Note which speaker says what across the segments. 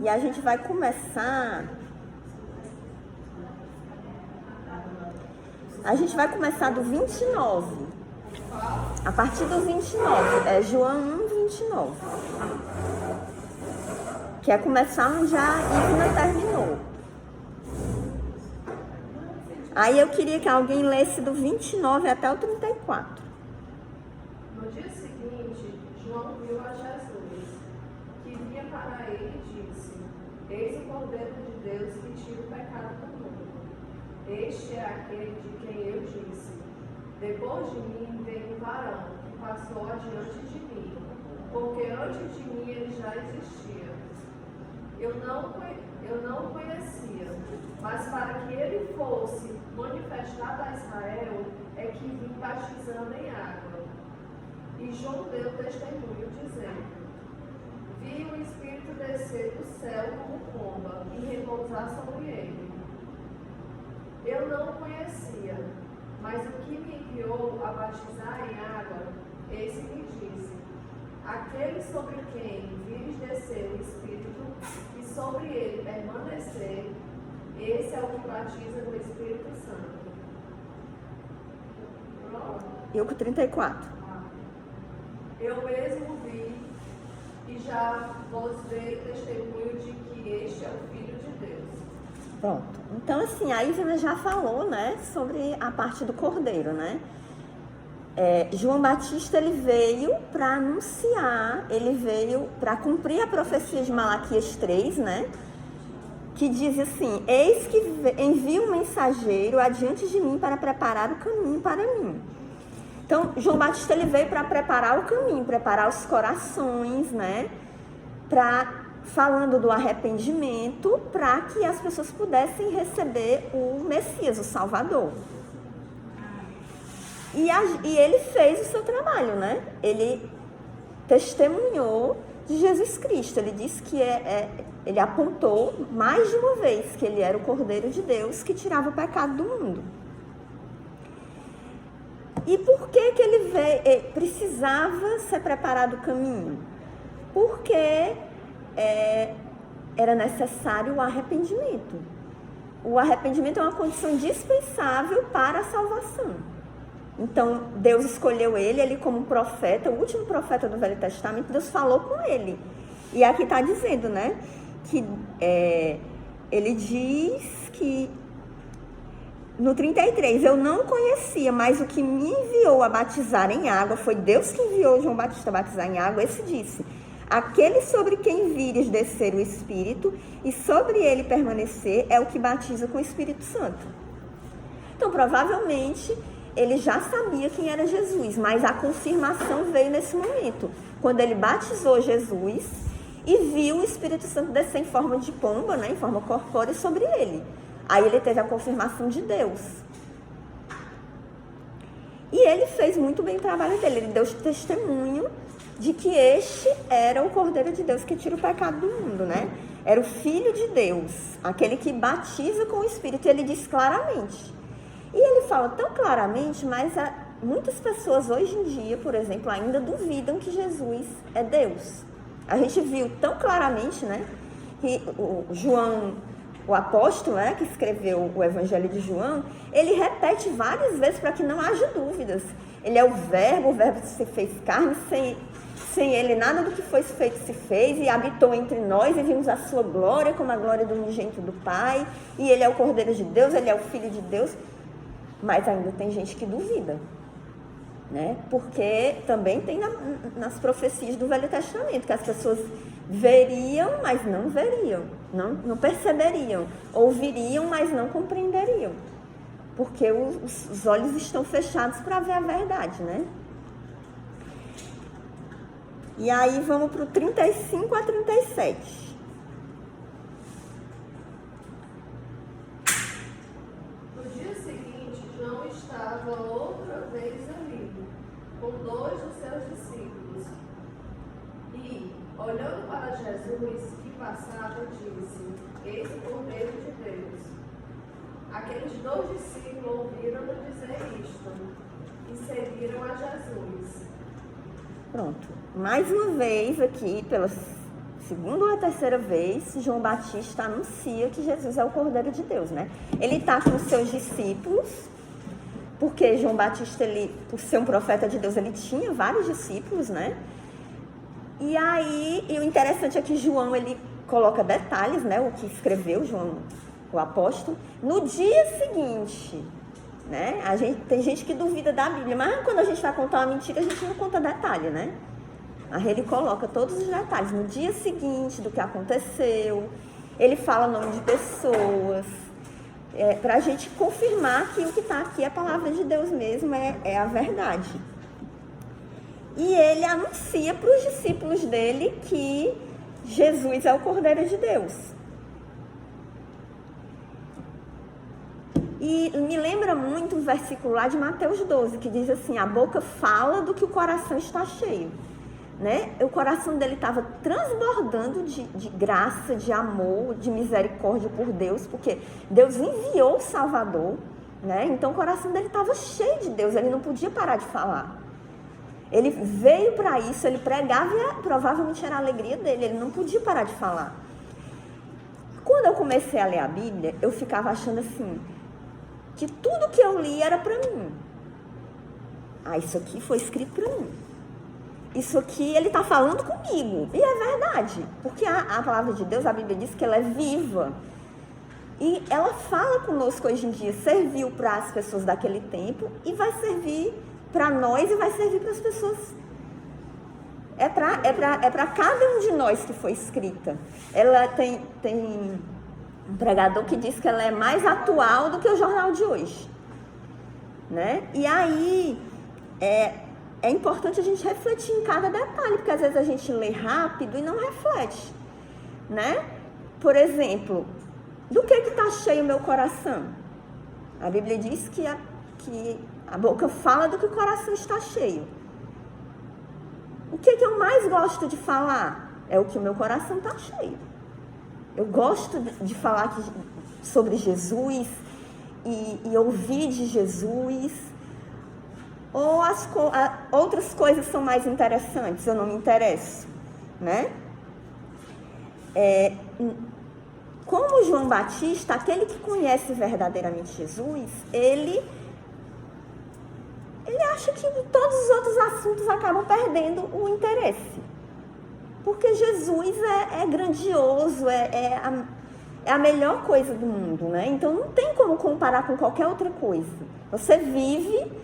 Speaker 1: E a gente vai começar... A gente vai começar do 29. A partir do 29. É João 1, 29. Que é começar onde a Ivna terminou. Aí eu queria que alguém lesse do 29 até o 34.
Speaker 2: No dia seguinte, João viu a Jesus, que vinha para ele e disse: Eis o Cordeiro de Deus que tira o pecado do mundo. Este é aquele de quem eu disse: Depois de mim veio um varão que passou adiante de mim, porque antes de mim ele já existia. Eu não o conhecia, mas para que ele fosse manifestado a Israel, é que vim batizando em água. E João deu testemunho, dizendo: Vi o Espírito descer do céu como pomba e repousar sobre ele. Eu não o conhecia, mas o que me enviou a batizar em água, esse me disse: Aquele sobre quem vires descer o Espírito e sobre ele permanecer, esse é o que batiza no Espírito Santo. Pronto.
Speaker 1: Eu com 34.
Speaker 2: Eu mesmo vi e já vos dei testemunho de que este é o Filho de Deus.
Speaker 1: Pronto. Então, assim, a Ivna já falou, né, sobre a parte do Cordeiro, né? João Batista, ele veio para anunciar, ele veio para cumprir a profecia de Malaquias 3, né? Que diz assim: Eis que envio um mensageiro adiante de mim para preparar o caminho para mim. Então, João Batista, ele veio para preparar o caminho, preparar os corações, né? Falando do arrependimento, para que as pessoas pudessem receber o Messias, o Salvador. E ele fez o seu trabalho, né? Ele testemunhou de Jesus Cristo. Ele disse que ele apontou mais de uma vez que ele era o Cordeiro de Deus que tirava o pecado do mundo. E por que ele precisava ser preparado o caminho? Porque era necessário o arrependimento. O arrependimento é uma condição dispensável para a salvação. Então, Deus escolheu ele como profeta, o último profeta do Velho Testamento. Deus falou com ele. E aqui está dizendo, né, que ele diz que, no 33, eu não conhecia, mas o que me enviou a batizar em água, foi Deus que enviou João Batista a batizar em água. Esse disse: Aquele sobre quem vires descer o Espírito e sobre ele permanecer é o que batiza com o Espírito Santo. Então, provavelmente, ele já sabia quem era Jesus, mas a confirmação veio nesse momento, quando ele batizou Jesus e viu o Espírito Santo descer em forma de pomba, né, em forma corpórea, sobre ele. Aí ele teve a confirmação de Deus. E ele fez muito bem o trabalho dele. Ele deu testemunho de que este era o Cordeiro de Deus que tira o pecado do mundo, né? Era o Filho de Deus, aquele que batiza com o Espírito. E ele diz claramente. E ele fala tão claramente, mas muitas pessoas hoje em dia, por exemplo, ainda duvidam que Jesus é Deus. A gente viu tão claramente, né, que o João, o apóstolo, né, que escreveu o Evangelho de João, ele repete várias vezes para que não haja dúvidas. Ele é o Verbo se fez carne, sem ele nada do que foi feito se fez, e habitou entre nós, e vimos a sua glória como a glória do unigênito do Pai, e ele é o Cordeiro de Deus, ele é o Filho de Deus. Mas ainda tem gente que duvida, né? Porque também tem nas profecias do Velho Testamento, que as pessoas veriam, mas não veriam, não perceberiam, ouviriam, mas não compreenderiam, porque os olhos estão fechados para ver a verdade, né? E aí vamos para o 35 a 37.
Speaker 2: Estava outra vez ali, com 2 dos seus discípulos. E, olhando para Jesus que passava, disse: Eis o Cordeiro de Deus. Aqueles 2 discípulos ouviram-no dizer isto e seguiram a Jesus.
Speaker 1: Pronto. Mais uma vez aqui, pela segunda ou a terceira vez, João Batista anuncia que Jesus é o Cordeiro de Deus, né? Ele está com os seus discípulos, porque João Batista, ele, por ser um profeta de Deus, ele tinha vários discípulos, né? E aí, e o interessante é que João, ele coloca detalhes, né? O que escreveu João, o apóstolo, no dia seguinte, né? Tem gente que duvida da Bíblia, mas quando a gente vai contar uma mentira, a gente não conta detalhe, né? Aí ele coloca todos os detalhes no dia seguinte do que aconteceu, ele fala o nome de pessoas, para a gente confirmar que o que está aqui é a palavra de Deus mesmo, é a verdade. E ele anuncia para os discípulos dele que Jesus é o Cordeiro de Deus. E me lembra muito um versículo lá de Mateus 12, que diz assim, a boca fala do que o coração está cheio. Né? O coração dele estava transbordando de graça, de amor, de misericórdia por Deus, porque Deus enviou o Salvador, né? Então o coração dele estava cheio de Deus, ele não podia parar de falar. Ele veio para isso, ele pregava e provavelmente era a alegria dele, ele não podia parar de falar. Quando eu comecei a ler a Bíblia, eu ficava achando assim, que tudo que eu li era para mim. Isso aqui foi escrito para mim. Isso aqui ele está falando comigo. E é verdade. Porque a palavra de Deus, a Bíblia diz que ela é viva. E ela fala conosco hoje em dia. Serviu para as pessoas daquele tempo e vai servir para nós e vai servir para as pessoas. É para cada um de nós que foi escrita. Ela tem um pregador que diz que ela é mais atual do que o jornal de hoje. Né? E aí... É importante a gente refletir em cada detalhe, porque às vezes a gente lê rápido e não reflete, né? Por exemplo, do que está cheio o meu coração? A Bíblia diz que a boca fala do que o coração está cheio. O que eu mais gosto de falar? É o que o meu coração está cheio. Eu gosto de falar sobre Jesus e ouvir de Jesus. Ou outras coisas são mais interessantes, eu não me interesso, né? Como João Batista, aquele que conhece verdadeiramente Jesus, ele acha que todos os outros assuntos acabam perdendo o interesse. Porque Jesus é grandioso, é a melhor coisa do mundo, né? Então não tem como comparar com qualquer outra coisa. Você vive...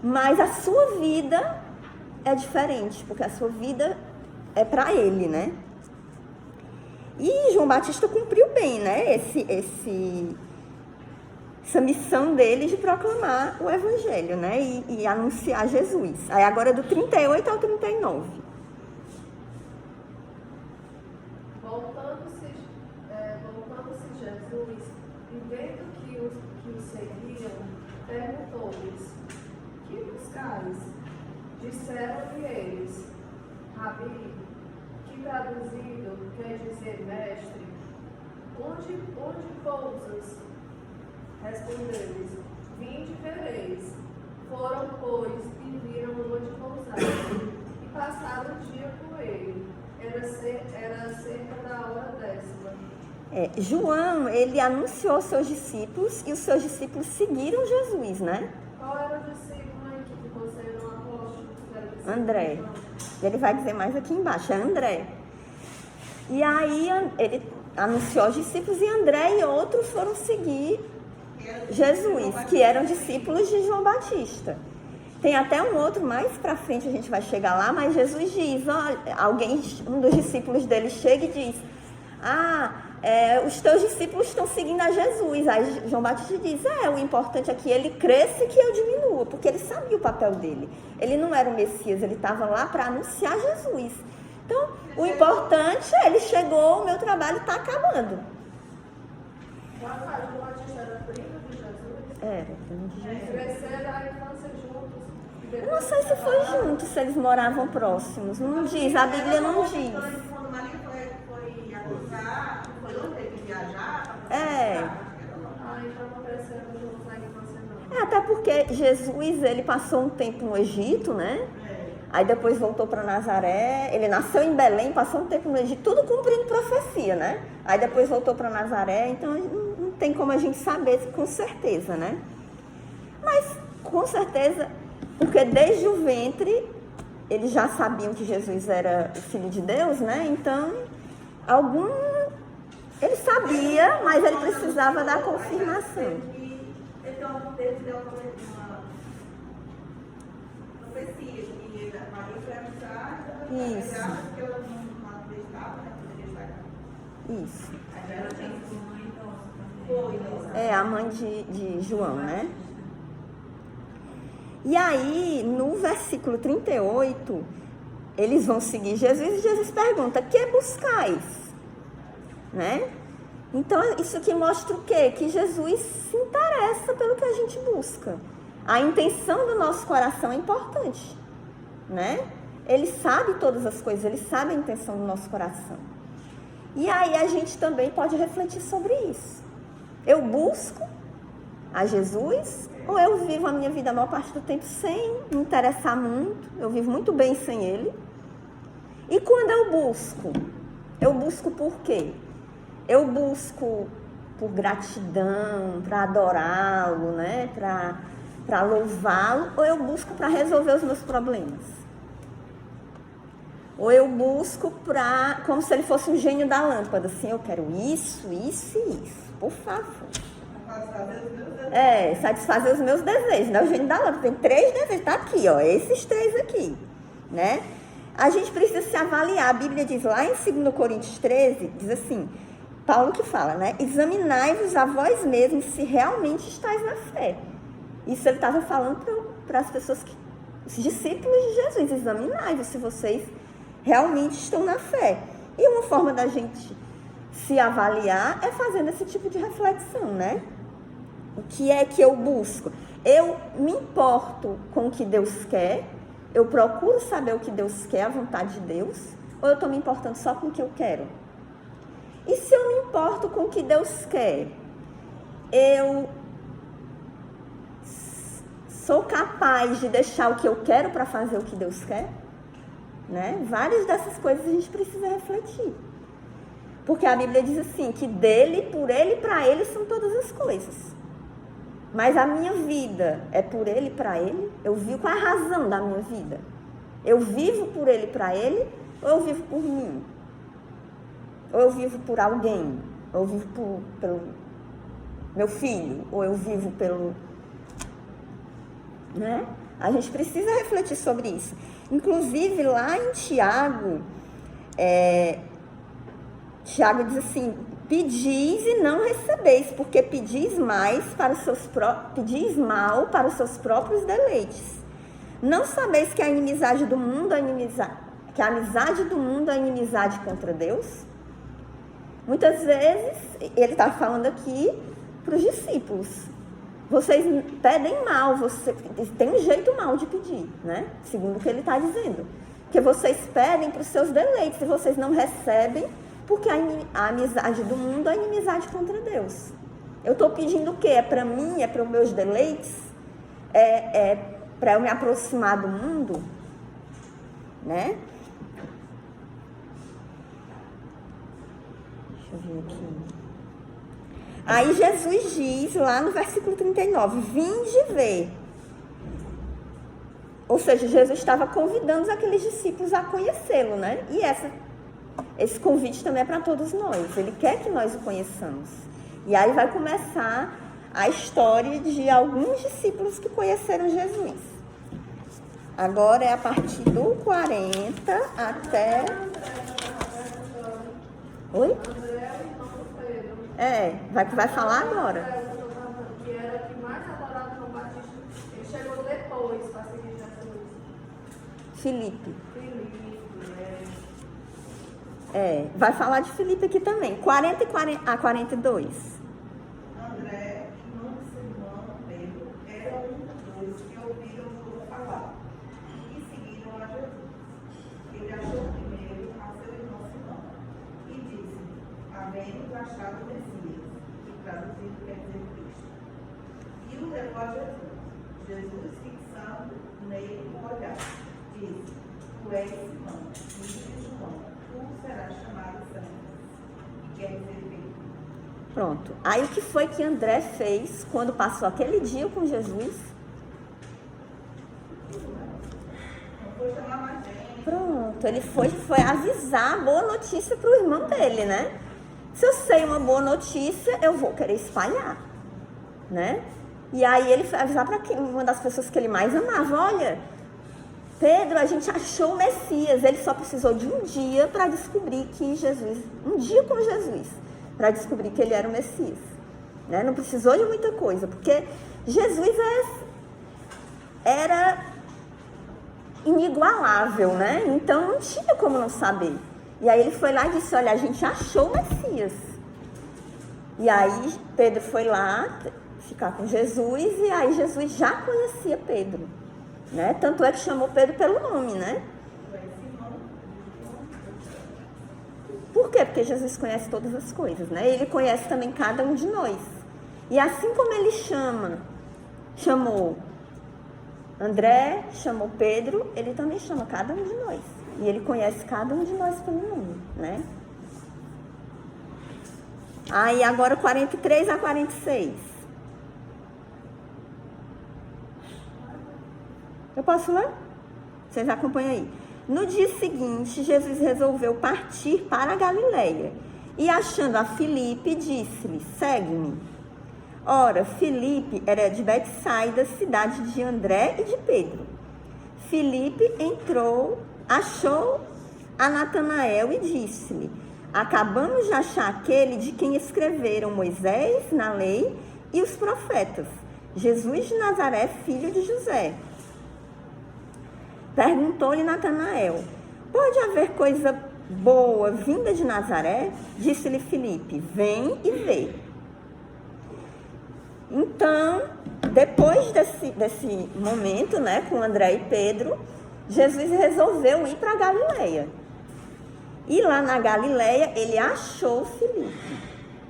Speaker 1: Mas a sua vida é diferente, porque a sua vida é para ele, né? E João Batista cumpriu bem, né? Essa missão dele de proclamar o Evangelho, né? E anunciar Jesus. Aí agora do 38 ao 39.
Speaker 2: Voltando-se Jesus, e vendo que os seguiam, perguntou-lhes, que buscais? Disseram-lhe eles, Rabi, que traduzido quer dizer mestre, onde pousas? Respondeu-lhes, vinde vereis. Foram, pois, e viram onde pousar, e passaram o dia com ele. Era cerca da hora 10ª.
Speaker 1: João, ele anunciou aos seus discípulos, e os seus discípulos seguiram Jesus, né?
Speaker 2: Qual era o discípulo que você não apóstolo?
Speaker 1: André. Ele vai dizer mais aqui embaixo, é André. E aí ele anunciou aos discípulos e André e outros foram seguir Jesus, que eram discípulos de João Batista. Tem até um outro mais pra frente, a gente vai chegar lá, mas Jesus diz, um dos discípulos dele chega e diz, os teus discípulos estão seguindo a Jesus. Aí João Batista diz, o importante é que ele cresça e que eu diminua, porque ele sabia o papel dele. Ele não era o Messias, ele estava lá para anunciar Jesus. Então, o importante é, ele chegou, o meu trabalho está acabando.
Speaker 2: João Batista era primo de Jesus?
Speaker 1: Era, primo de Jesus.
Speaker 2: Cresceram a infância juntos.
Speaker 1: Eu não sei se foi junto, se eles moravam próximos. Não diz, a Bíblia não diz.
Speaker 3: Quando Maria foi acusar, foi onde teve que viajar?
Speaker 2: Então não cresceram juntos na infância, não.
Speaker 1: Até porque Jesus, ele passou um tempo no Egito, né? Aí depois voltou para Nazaré. Ele nasceu em Belém, passou um tempo no Egito, tudo cumprindo profecia, né? Aí depois voltou para Nazaré, então não tem como a gente saber com certeza, né? Mas com certeza, porque desde o ventre eles já sabiam que Jesus era o Filho de Deus, né? Então, ele sabia, mas ele precisava da confirmação.
Speaker 3: Então, Deus deu uma profecia que Maria foi avisada, porque ela não acreditava, né?
Speaker 1: Isso.
Speaker 3: Ela tinha
Speaker 1: É a mãe de João, né? E aí, no versículo 38, eles vão seguir Jesus e Jesus pergunta: que buscais? Né? Então, isso aqui mostra o quê? Que Jesus se interessa pelo que a gente busca. A intenção do nosso coração é importante, né? Ele sabe todas as coisas, ele sabe a intenção do nosso coração. E aí a gente também pode refletir sobre isso. Eu busco a Jesus ou eu vivo a minha vida a maior parte do tempo sem me interessar muito? Eu vivo muito bem sem ele. E quando eu busco por quê? Eu busco por gratidão, para adorá-lo, né? Para louvá-lo, ou eu busco para resolver os meus problemas? Ou eu busco como se ele fosse um gênio da lâmpada, assim, eu quero isso, isso e isso, por favor. Satisfazer os meus desejos, né? O gênio da lâmpada tem 3 desejos, tá aqui, ó, esses 3 aqui, né? A gente precisa se avaliar. A Bíblia diz lá em 2 Coríntios 13, diz assim, Paulo que fala, né? Examinai-vos a vós mesmos se realmente estáis na fé. Isso ele estava falando para as pessoas, os discípulos de Jesus. Examinai-vos se vocês realmente estão na fé. E uma forma da gente se avaliar é fazendo esse tipo de reflexão, né? O que é que eu busco? Eu me importo com o que Deus quer? Eu procuro saber o que Deus quer, a vontade de Deus? Ou eu estou me importando só com o que eu quero? E se eu me importo com o que Deus quer, eu sou capaz de deixar o que eu quero para fazer o que Deus quer? Né? Várias dessas coisas a gente precisa refletir. Porque a Bíblia diz assim, que dele, por ele e para ele são todas as coisas. Mas a minha vida é por ele e para ele? Eu vivo, qual é a razão da minha vida? Eu vivo por ele e para ele, ou eu vivo por mim? Ou eu vivo por alguém? Ou eu vivo pelo meu filho? Ou eu vivo pelo... Né? A gente precisa refletir sobre isso. Inclusive, lá em Tiago, Tiago diz assim, pedis e não recebeis, porque pedis mal para os seus próprios deleites. Não sabeis que a amizade do mundo é inimizade contra Deus? Muitas vezes, ele está falando aqui para os discípulos. Vocês pedem mal, tem um jeito mal de pedir, né? Segundo o que ele está dizendo. Porque vocês pedem para os seus deleites e vocês não recebem, porque a amizade do mundo é inimizade contra Deus. Eu estou pedindo o quê? É para mim? É para os meus deleites? É para eu me aproximar do mundo? Né? Deixa eu ver aqui. Aí Jesus diz lá no versículo 39, vinde ver. Ou seja, Jesus estava convidando aqueles discípulos a conhecê-lo, né? E esse convite também é para todos nós. Ele quer que nós o conheçamos. E aí vai começar a história de alguns discípulos que conheceram Jesus. Agora é a partir do 40 até... Oi? Vai falar agora.
Speaker 2: Que era que mais adorava João Batista. Ele chegou depois para seguir Jesus.
Speaker 1: Filipe, vai falar de Filipe aqui também. 40 a 42.
Speaker 3: André, irmão de Simão Pedro, era um dos que ouviram tudo falar e seguiram a Jesus. Ele achou primeiro a seu irmão Simão e disse: havemos achado o Messias, que traduzido quer dizer Cristo. E o levou a Jesus. Jesus, fixando nele o olhar, disse: tu és Simão, filho de João, tu serás chamado Cefas, que quer dizer Pedro.
Speaker 1: Pronto. Aí o que foi que André fez quando passou aquele dia com Jesus?
Speaker 3: Não foi chamar mais gente.
Speaker 1: Pronto, ele foi avisar a boa notícia para o irmão dele, né? Se eu sei uma boa notícia, eu vou querer espalhar, né? E aí ele foi avisar para uma das pessoas que ele mais amava: olha, Pedro, a gente achou o Messias. Ele só precisou de um dia para descobrir que Jesus, um dia com Jesus, para descobrir que ele era o Messias, né? Não precisou de muita coisa, porque Jesus era inigualável, né? Então não tinha como não saber. E aí ele foi lá e disse: olha, a gente achou o Messias. E aí Pedro foi lá ficar com Jesus, e aí Jesus já conhecia Pedro, né? Tanto é que chamou Pedro pelo nome, né? Por quê? Porque Jesus conhece todas as coisas, né? Ele conhece também cada um de nós. E assim como ele chamou André, chamou Pedro, ele também chama cada um de nós. E ele conhece cada um de nós pelo nome, né? Aí agora 43 a 46. Eu posso ler? Vocês acompanham aí. No dia seguinte, Jesus resolveu partir para a Galileia. E achando a Filipe, disse-lhe: segue-me. Ora, Filipe era de Betsaida, cidade de André e de Pedro. Filipe entrou, achou a Natanael e disse-lhe: acabamos de achar aquele de quem escreveram Moisés na lei e os profetas, Jesus de Nazaré, filho de José. Perguntou-lhe Natanael: pode haver coisa boa vinda de Nazaré? Disse-lhe Filipe: vem e vê. Então, depois desse momento, né, com André e Pedro, Jesus resolveu ir para a Galileia. E lá na Galileia, ele achou Filipe.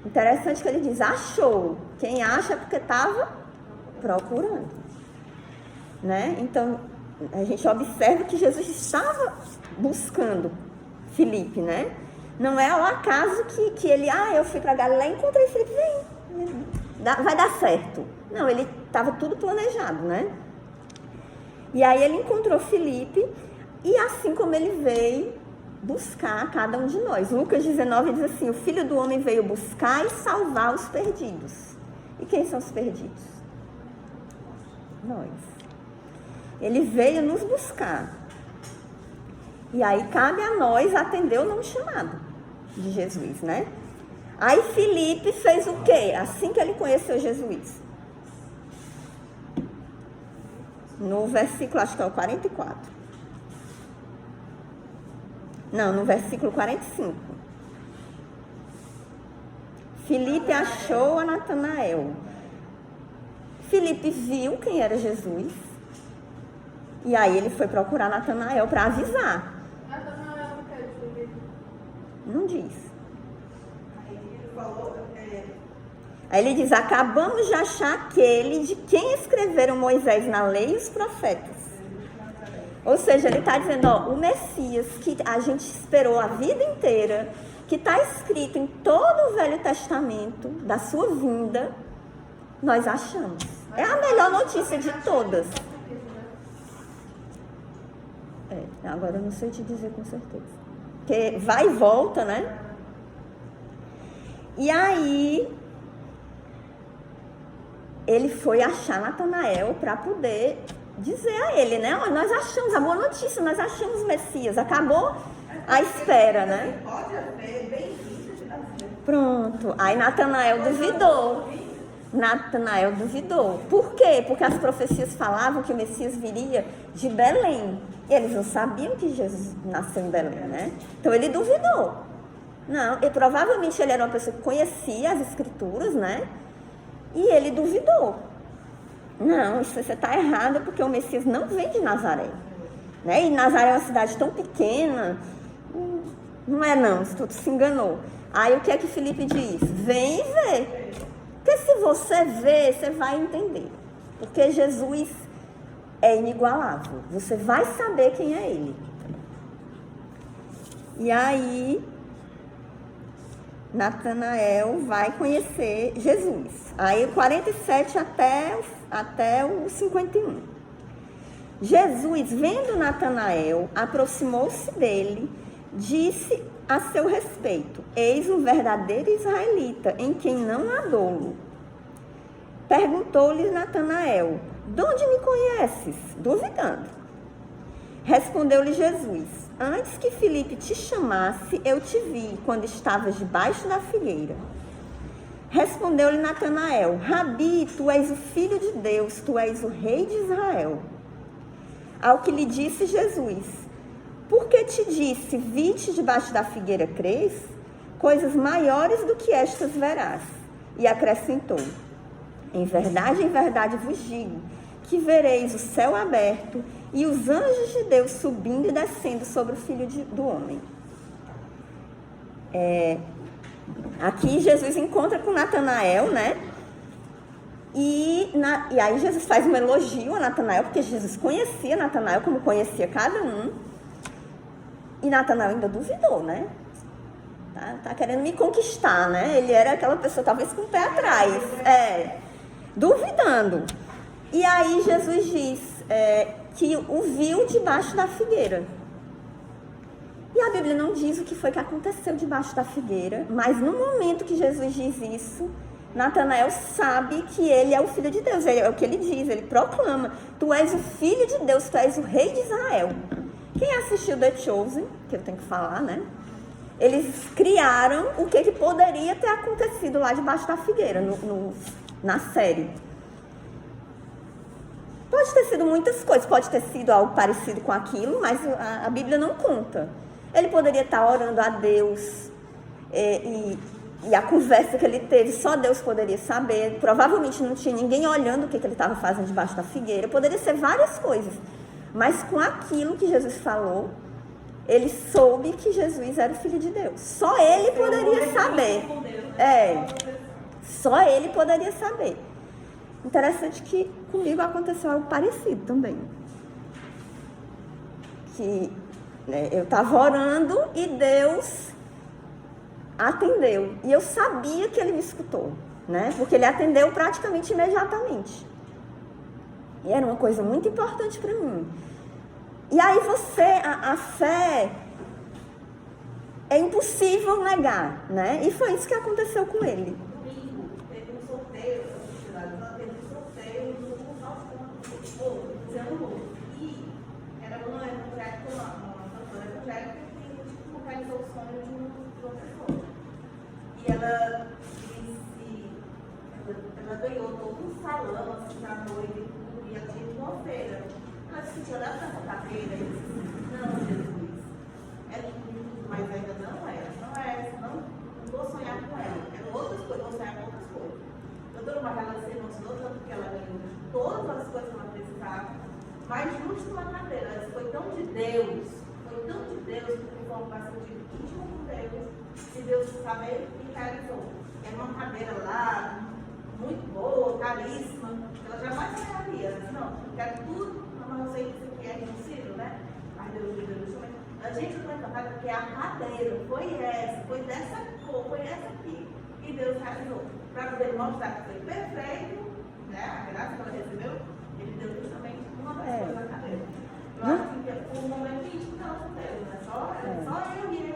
Speaker 1: Interessante que ele diz: achou. Quem acha é porque estava procurando, né? Então, a gente observa que Jesus estava buscando Filipe, né? Não é ao acaso que ele, eu fui para a Galileia e encontrei Filipe, vem, vai dar certo. Não, ele estava tudo planejado, né? E aí ele encontrou Filipe, e assim como ele veio buscar cada um de nós. Lucas 19 diz assim: o Filho do Homem veio buscar e salvar os perdidos. E quem são os perdidos? Nós. Ele veio nos buscar. E aí cabe a nós atender o nome chamado de Jesus, né? Aí Filipe fez o quê? Assim que ele conheceu Jesus. No versículo, acho que é o 44. Não, no versículo 45. Filipe achou a Natanael. Filipe viu quem era Jesus. E aí ele foi procurar Natanael para avisar.
Speaker 2: Natanael não quer dizer.
Speaker 1: Não diz.
Speaker 3: Aí ele falou,
Speaker 1: Aí ele diz: acabamos de achar aquele de quem escreveram Moisés na lei e os profetas. Ou seja, ele está dizendo, o Messias que a gente esperou a vida inteira, que está escrito em todo o Velho Testamento, da sua vinda, nós achamos. É a melhor notícia de todas. Agora eu não sei te dizer com certeza. Porque vai e volta, né? E aí, ele foi achar Natanael para poder dizer a ele, né? Nós achamos a boa notícia, nós achamos o Messias. Acabou a espera, né?
Speaker 3: pode haver bem-vindo de Nazaré.
Speaker 1: Pronto. Aí Natanael duvidou. Natanael duvidou. Por quê? Porque as profecias falavam que o Messias viria de Belém. E eles não sabiam que Jesus nasceu em Belém, né? Então ele duvidou. Não, e provavelmente ele era uma pessoa que conhecia as escrituras, né? E ele duvidou. Não, isso você está errado, porque o Messias não vem de Nazaré, né? E Nazaré é uma cidade tão pequena. Não é não, tu se enganou. Aí o que é que Filipe diz? Vem e vê. Porque se você vê, você vai entender. Porque Jesus é inigualável. Você vai saber quem é ele. E aí, Natanael vai conhecer Jesus. Aí, 47 até o 51. Jesus, vendo Natanael, aproximou-se dele, disse a seu respeito: eis um verdadeiro israelita, em quem não há dolo. Perguntou-lhe Natanael: de onde me conheces? Duvidando. Respondeu-lhe Jesus: antes que Filipe te chamasse, eu te vi, quando estavas debaixo da figueira. Respondeu-lhe Natanael: Rabi, tu és o Filho de Deus, tu és o Rei de Israel. Ao que lhe disse Jesus: por que te disse, vi-te debaixo da figueira, crês? Coisas maiores do que estas verás. E acrescentou: em verdade vos digo, que vereis o céu aberto e os anjos de Deus subindo e descendo sobre o Filho do Homem. Aqui Jesus encontra com Natanael, né? E aí Jesus faz um elogio a Natanael, porque Jesus conhecia Natanael como conhecia cada um. E Natanael ainda duvidou, né? Tá querendo me conquistar, né? Ele era aquela pessoa talvez com o pé atrás. Duvidando. E aí Jesus diz que o viu debaixo da figueira. E a Bíblia não diz o que foi que aconteceu debaixo da figueira, mas no momento que Jesus diz isso, Natanael sabe que ele é o Filho de Deus. É o que ele diz, ele proclama: tu és o Filho de Deus, tu és o Rei de Israel. Quem assistiu The Chosen, que eu tenho que falar, né? Eles criaram o que poderia ter acontecido lá debaixo da figueira, na série. Pode ter sido muitas coisas, pode ter sido algo parecido com aquilo, mas a Bíblia não conta. Ele poderia estar orando a Deus, e a conversa que ele teve, só Deus poderia saber. Provavelmente não tinha ninguém olhando o que ele estava fazendo debaixo da figueira. Poderia ser várias coisas. Mas com aquilo que Jesus falou, ele soube que Jesus era o Filho de Deus. Só ele poderia saber. Só ele poderia saber. Interessante que comigo aconteceu algo parecido também. Que eu estava orando e Deus atendeu. E eu sabia que ele me escutou, né? Porque ele atendeu praticamente imediatamente. E era uma coisa muito importante para mim. E aí a fé é impossível negar, né? E foi isso que aconteceu com ele.
Speaker 3: Domingo, teve um sorteio, no nosso e era uma evangélica, uma cantora evangélica que localizou o sonho de uma pessoa. E ela disse, ela ganhou todo um salão assim na noite e ela tinha uma feira. Ela disse: olhando para essa cadeira, e disse: não, Jesus, é tudo, mas ainda não é, não vou sonhar com ela. Eram outras coisas, vou sonhar com outras coisas. Doutora Marra, ela se emocionou tanto que ela ganhou todas as coisas que ela precisava, mas justo na cadeira, ela disse: foi tão de Deus, que foi um paciente íntimo com Deus, se Deus saber e realizou. Era uma cadeira lá, muito boa, caríssima, ela jamais ganharia. Ela disse: não, quero tudo. Mas eu sei que isso aqui é impossível, né? Mas Deus me deu justamente. A gente não é capaz porque a cadeira foi dessa cor, foi essa aqui. E Deus realizou. Para poder mostrar que foi perfeito, né? A graça que ela recebeu, ele deu justamente uma das coisas da cadeira. Eu acho que o momento íntimo dela com Deus, né? Só eu e ele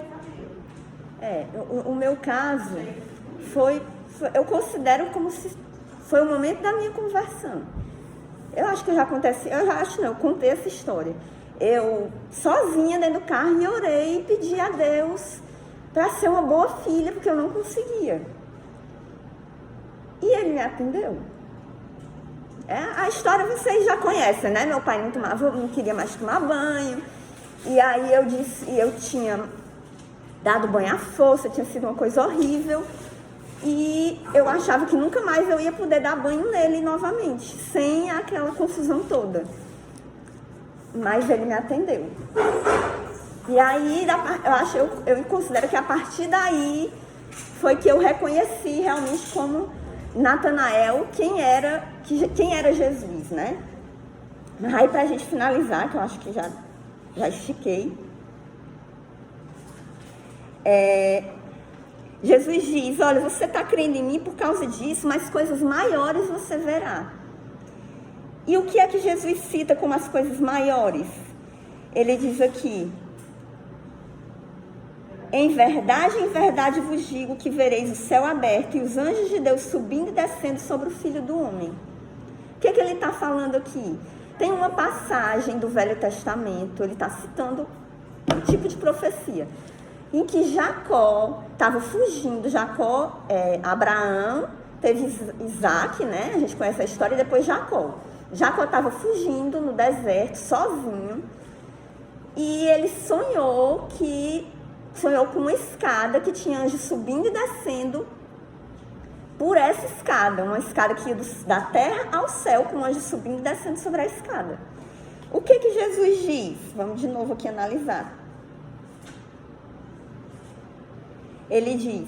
Speaker 3: sabiam.
Speaker 1: O meu caso eu considero como se foi o momento da minha conversão. Eu acho que eu contei essa história. Eu, sozinha dentro do carro, orei e pedi a Deus para ser uma boa filha, porque eu não conseguia. E ele me atendeu. A história vocês já conhecem, né? Meu pai não queria mais tomar banho. E aí eu tinha dado banho à força, tinha sido uma coisa horrível. E eu achava que nunca mais eu ia poder dar banho nele novamente, sem aquela confusão toda. Mas ele me atendeu. E aí, eu considero que a partir daí foi que eu reconheci realmente como Natanael quem era Jesus, né? Mas aí, pra gente finalizar, que eu acho que já estiquei. Jesus diz, olha, você está crendo em mim por causa disso, mas coisas maiores você verá. E o que é que Jesus cita como as coisas maiores? Ele diz aqui, em verdade vos digo que vereis o céu aberto e os anjos de Deus subindo e descendo sobre o Filho do Homem. O que é que ele está falando aqui? Tem uma passagem do Velho Testamento, ele está citando um tipo de profecia, em que Jacó estava fugindo. Abraão teve Isaac, né? A gente conhece a história, e depois Jacó. Jacó estava fugindo no deserto, sozinho, e ele sonhou com uma escada que tinha anjos subindo e descendo por essa escada, uma escada que ia da terra ao céu, com anjos subindo e descendo sobre a escada. O que Jesus diz? Vamos de novo aqui analisar. Ele diz,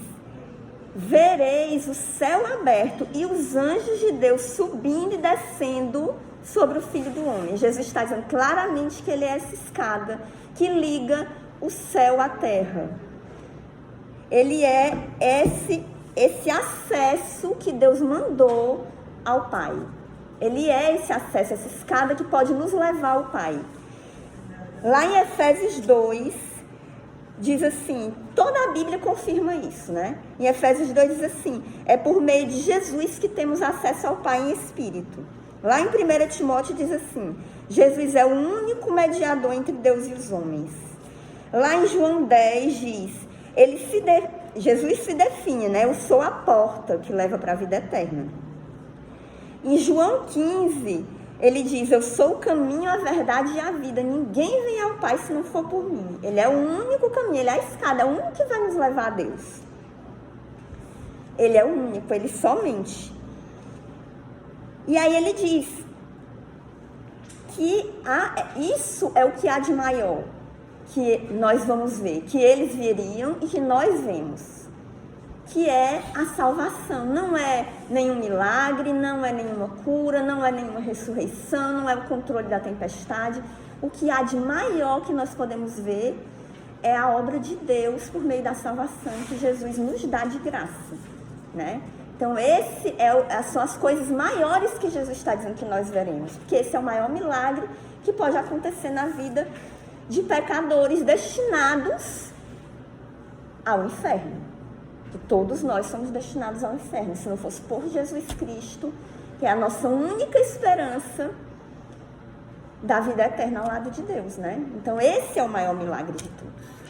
Speaker 1: vereis o céu aberto e os anjos de Deus subindo e descendo sobre o Filho do Homem. Jesus está dizendo claramente que ele é essa escada que liga o céu à terra. Ele é esse acesso que Deus mandou ao Pai. Ele é esse acesso, essa escada que pode nos levar ao Pai. Lá em Efésios 2, diz assim, toda a Bíblia confirma isso, né? Em Efésios 2 diz assim, é por meio de Jesus que temos acesso ao Pai em espírito. Lá em 1 Timóteo diz assim, Jesus é o único mediador entre Deus e os homens. Lá em João 10 diz, Jesus se define, né? Eu sou a porta que leva para a vida eterna. Em João 15, ele diz, eu sou o caminho, a verdade e a vida. Ninguém vem ao Pai se não for por mim. Ele é o único caminho, ele é a escada, é o único que vai nos levar a Deus. Ele é o único, ele somente. E aí ele diz que isso é o que há de maior, que nós vamos ver, que eles veriam e que nós vemos, que é a salvação. Não é nenhum milagre, não é nenhuma cura, não é nenhuma ressurreição, não é o controle da tempestade. O que há de maior que nós podemos ver é a obra de Deus por meio da salvação que Jesus nos dá de graça, né? Então, são as coisas maiores que Jesus está dizendo que nós veremos, porque esse é o maior milagre que pode acontecer na vida de pecadores destinados ao inferno. Que todos nós somos destinados ao inferno, se não fosse por Jesus Cristo, que é a nossa única esperança da vida eterna ao lado de Deus, né? Então, esse é o maior milagre de todos.